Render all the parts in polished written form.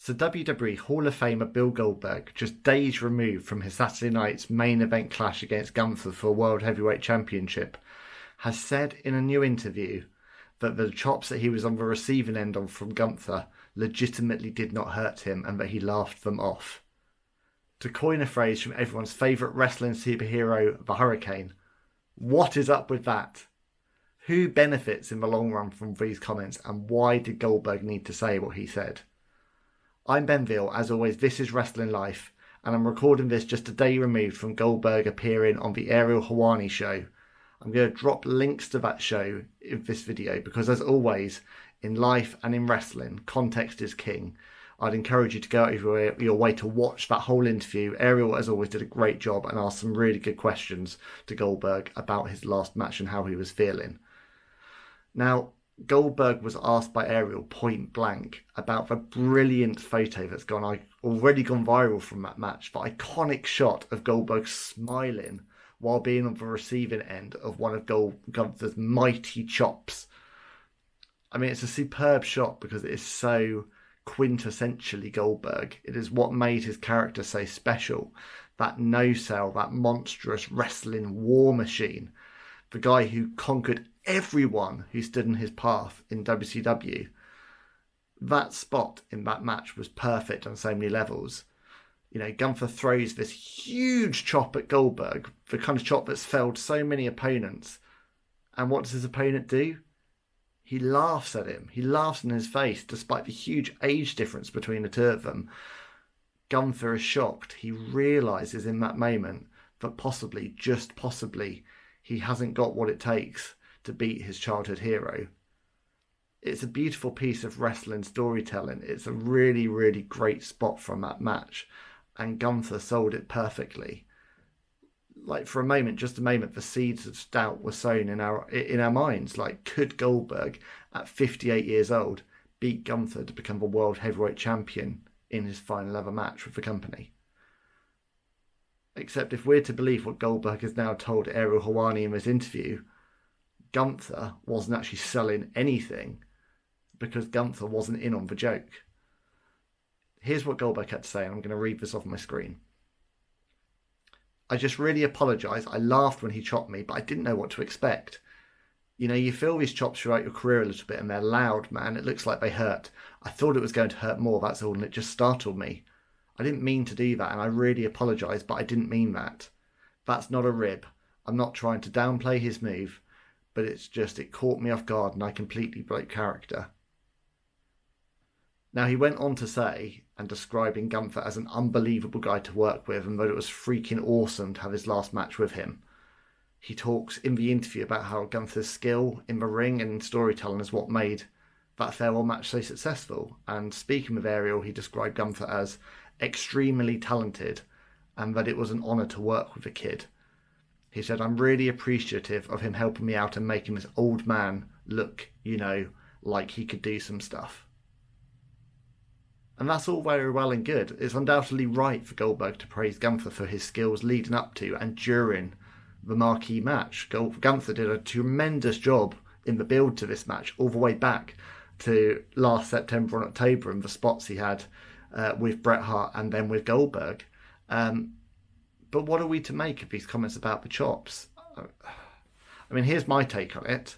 So WWE Hall of Famer Bill Goldberg, just days removed from his Saturday night's main event clash against Gunther for a World Heavyweight Championship, has said in a new interview that the chops that he was on the receiving end of from Gunther legitimately did not hurt him and that he laughed them off. To coin a phrase from everyone's favourite wrestling superhero, the Hurricane, what is up with that? Who benefits in the long run from these comments, and why did Goldberg need to say what he said? I'm Ben Veal. As always, this is Wrestling Life, and I'm recording this just a day removed from Goldberg appearing on the Ariel Helwani Show. I'm going to drop links to that show in this video because, as always, in life and in wrestling, context is king. I'd encourage you to go out of your way to watch that whole interview. Ariel, as always, did a great job and asked some really good questions to Goldberg about his last match and how he was feeling. Now, Goldberg was asked by Ariel point blank about the brilliant photo that's already gone viral from that match, the iconic shot of Goldberg smiling while being on the receiving end of one of Gunther's mighty chops. I mean, it's a superb shot because it is so quintessentially Goldberg. It is what made his character so special. That no-sell, that monstrous wrestling war machine. The guy who conquered everyone who stood in his path in WCW. That spot in that match was perfect on so many levels. You know, Gunther throws this huge chop at Goldberg, the kind of chop that's felled so many opponents. And what does his opponent do? He laughs at him. He laughs in his face, despite the huge age difference between the two of them. Gunther is shocked. He realises in that moment that possibly, just possibly, he hasn't got what it takes to beat his childhood hero. It's a beautiful piece of wrestling storytelling. It's a really, really great spot from that match. And Gunther sold it perfectly. Like, for a moment, just a moment, the seeds of doubt were sown in our minds. Like, could Goldberg, at 58 years old, beat Gunther to become the world heavyweight champion in his final ever match with the company? Except if we're to believe what Goldberg has now told Ariel Helwani in this interview, Gunther wasn't actually selling anything because Gunther wasn't in on the joke. Here's what Goldberg had to say, and I'm going to read this off my screen. I just really apologise. I laughed when he chopped me, but I didn't know what to expect. You know, you feel these chops throughout your career a little bit and they're loud, man. It looks like they hurt. I thought it was going to hurt more, that's all, and it just startled me. I didn't mean to do that, and I really apologise, but I didn't mean that. That's not a rib. I'm not trying to downplay his move, but it's just it caught me off guard and I completely broke character. Now, he went on to say, and describing Gunther as an unbelievable guy to work with, and that it was freaking awesome to have his last match with him. He talks in the interview about how Gunther's skill in the ring and in storytelling is what made that farewell match so successful. And speaking with Ariel, he described Gunther as extremely talented and that it was an honour to work with the kid. He said, I'm really appreciative of him helping me out and making this old man look, you know, like he could do some stuff. And that's all very well and good. It's undoubtedly right for Goldberg to praise Gunther for his skills leading up to and during the marquee match. Gunther did a tremendous job in the build to this match, all the way back to last September and October, and the spots he had with Bret Hart and then with Goldberg. But what are we to make of these comments about the chops? I mean, here's my take on it.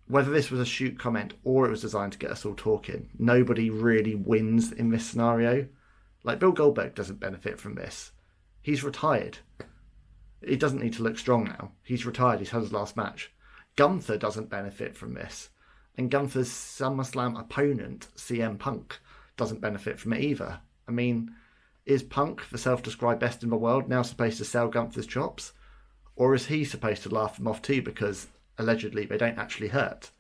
Whether this was a shoot comment or it was designed to get us all talking, nobody really wins in this scenario. Like, Bill Goldberg doesn't benefit from this. He's retired. He doesn't need to look strong now. He's retired. He's had his last match. Gunther doesn't benefit from this. And Gunther's SummerSlam opponent, CM Punk, doesn't benefit from it either. I mean, is Punk, the self-described best in the world, now supposed to sell Gunther's chops? Or is he supposed to laugh them off too because allegedly they don't actually hurt?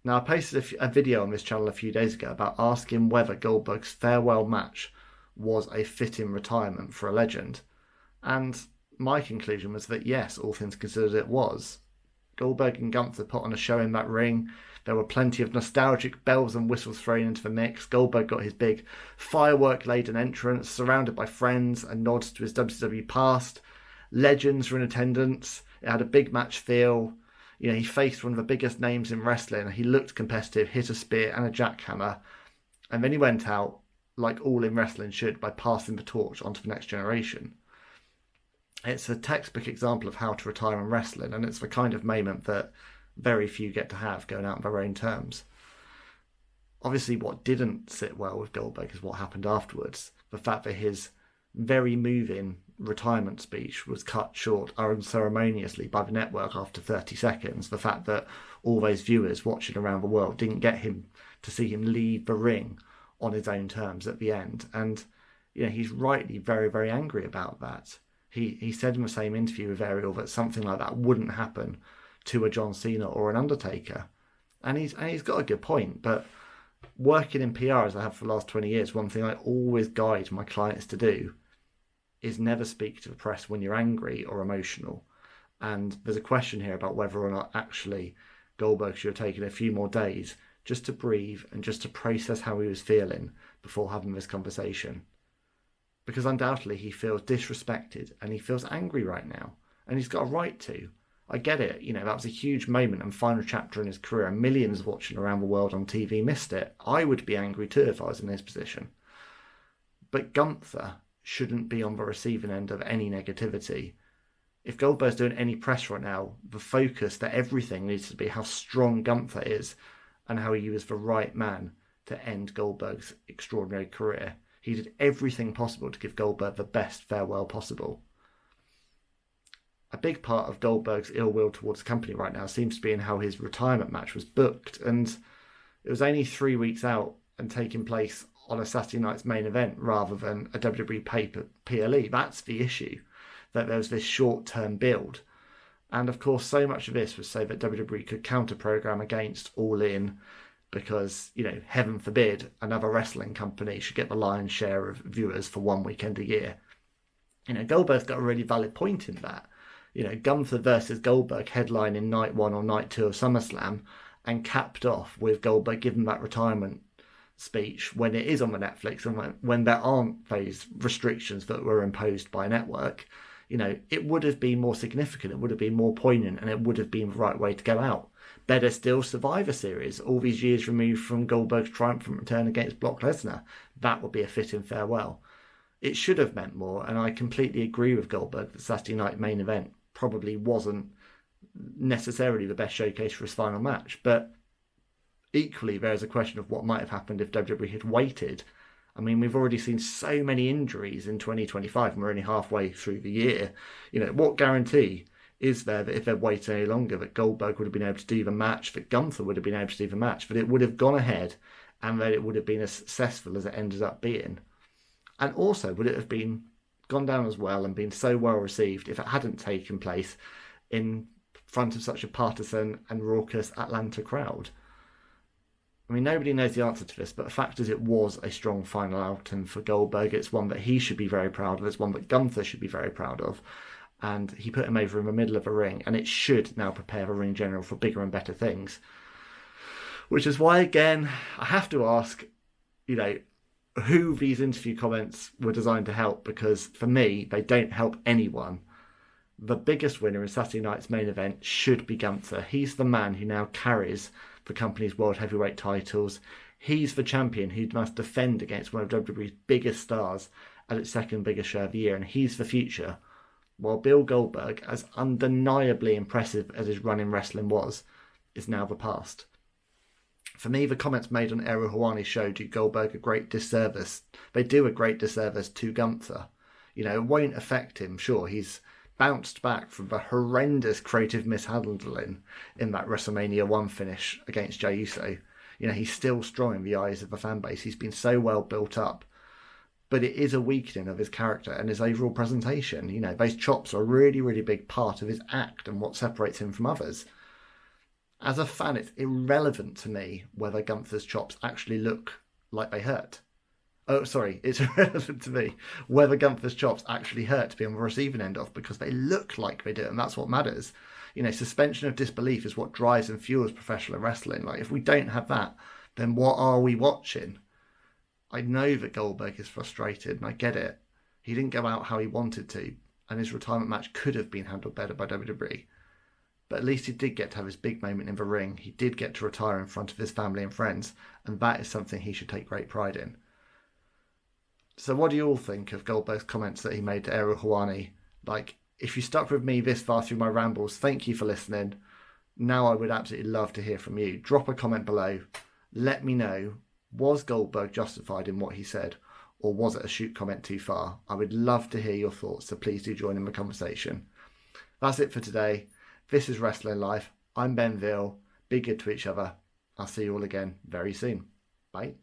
Now, I posted a video on this channel a few days ago about asking whether Goldberg's farewell match was a fitting retirement for a legend. And my conclusion was that yes, all things considered, it was. Goldberg and Gunther put on a show in that ring. There were plenty of nostalgic bells and whistles thrown into the mix. Goldberg got his big firework-laden entrance, surrounded by friends and nods to his WCW past. Legends were in attendance. It had a big match feel. You know, he faced one of the biggest names in wrestling. He looked competitive, hit a spear and a jackhammer. And then he went out, like all in wrestling should, by passing the torch onto the next generation. It's a textbook example of how to retire in wrestling, and it's the kind of moment that very few get to have, going out on their own terms. Obviously, what didn't sit well with Goldberg is what happened afterwards. The fact that his very moving retirement speech was cut short unceremoniously by the network after 30 seconds. The fact that all those viewers watching around the world didn't get him to see him leave the ring on his own terms at the end. And, he's rightly very, very angry about that. He said in the same interview with Ariel that something like that wouldn't happen to a John Cena or an Undertaker. And he's got a good point, but working in PR as I have for the last 20 years, one thing I always guide my clients to do is never speak to the press when you're angry or emotional. And there's a question here about whether or not actually Goldberg should have taken a few more days just to breathe and just to process how he was feeling before having this conversation. Because undoubtedly he feels disrespected and he feels angry right now. And he's got a right to. I get it. That was a huge moment and final chapter in his career, and millions watching around the world on TV missed it. I would be angry too if I was in his position. But Gunther shouldn't be on the receiving end of any negativity. If Goldberg's doing any press right now, the focus that everything needs to be how strong Gunther is and how he was the right man to end Goldberg's extraordinary career. He did everything possible to give Goldberg the best farewell possible. A big part of Goldberg's ill will towards the company right now seems to be in how his retirement match was booked, and it was only 3 weeks out and taking place on a Saturday night's main event rather than a WWE PLE. That's the issue, that there was this short-term build. And of course, so much of this was so that WWE could counter-program against All In, because, heaven forbid, another wrestling company should get the lion's share of viewers for one weekend a year. Goldberg's got a really valid point in that. Gunther versus Goldberg headlining night 1 or night 2 of SummerSlam, and capped off with Goldberg giving that retirement speech when it is on the Netflix and when there aren't those restrictions that were imposed by a network. It would have been more significant, it would have been more poignant, and it would have been the right way to go out. Better still, Survivor Series, all these years removed from Goldberg's triumphant return against Brock Lesnar. That would be a fitting farewell. It should have meant more, and I completely agree with Goldberg that Saturday night main event probably wasn't necessarily the best showcase for his final match, but equally there is a question of what might have happened if WWE had waited. I mean, we've already seen so many injuries in 2025 and we're only halfway through the year. What guarantee is there that if they'd waited any longer that Goldberg would have been able to do the match, that Gunther would have been able to do the match, that it would have gone ahead and that it would have been as successful as it ended up being? And also, would it have gone down as well and been so well received if it hadn't taken place in front of such a partisan and raucous Atlanta crowd? I mean, nobody knows the answer to this, but the fact is it was a strong final outing for Goldberg. It's one that he should be very proud of. It's one that Gunther should be very proud of. And he put him over in the middle of the ring, and it should now prepare the ring general for bigger and better things. Which is why, again, I have to ask, who these interview comments were designed to help, because for me, they don't help anyone. The biggest winner in Saturday night's main event should be Gunther. He's the man who now carries the company's world heavyweight titles. He's the champion who must defend against one of WWE's biggest stars at its second biggest show of the year, and he's the future. While Bill Goldberg, as undeniably impressive as his run in wrestling was, is now the past. For me, the comments made on Ariel Helwani Show do Goldberg a great disservice. They do a great disservice to Gunther. It won't affect him, sure. He's bounced back from the horrendous creative mishandling in that WrestleMania 1 finish against Jey Uso. He's still strong in the eyes of the fan base. He's been so well built up. But it is a weakening of his character and his overall presentation. Those chops are a really, really big part of his act and what separates him from others. As a fan, it's irrelevant to me whether Gunther's chops actually look like they hurt. It's irrelevant to me whether Gunther's chops actually hurt to be on the receiving end of, because they look like they do, and that's what matters. Suspension of disbelief is what drives and fuels professional wrestling. If we don't have that, then what are we watching? I know that Goldberg is frustrated, and I get it. He didn't go out how he wanted to, and his retirement match could have been handled better by WWE. But at least he did get to have his big moment in the ring. He did get to retire in front of his family and friends, and that is something he should take great pride in. So what do you all think of Goldberg's comments that he made to Ariel Helwani? Like, if you stuck with me this far through my rambles, thank you for listening. Now I would absolutely love to hear from you. Drop a comment below. Let me know, was Goldberg justified in what he said, or was it a shoot comment too far? I would love to hear your thoughts, so please do join in the conversation. That's it for today. This is Wrestling Life. I'm Ben Veal. Be good to each other. I'll see you all again very soon. Bye.